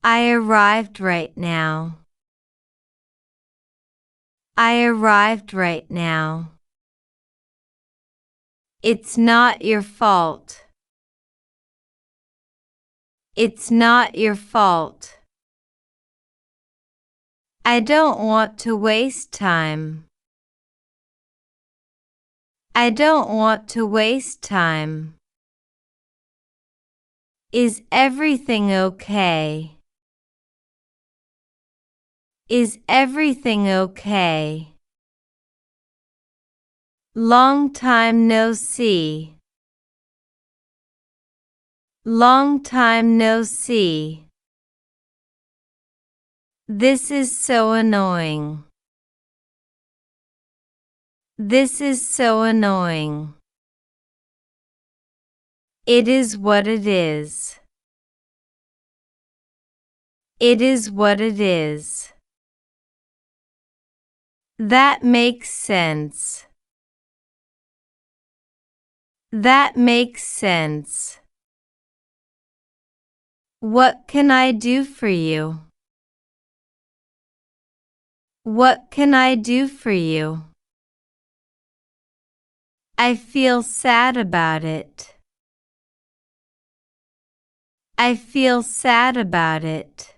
I arrived right now. I arrived right now. It's not your fault. It's not your fault. I don't want to waste time. I don't want to waste time. Is everything okay? Is everything okay? Long time no see. Long time no see. This is so annoying. This is so annoying. It is what it is. It is what it is. That makes sense. That makes sense. What can I do for you? What can I do for you? I feel sad about it. I feel sad about it.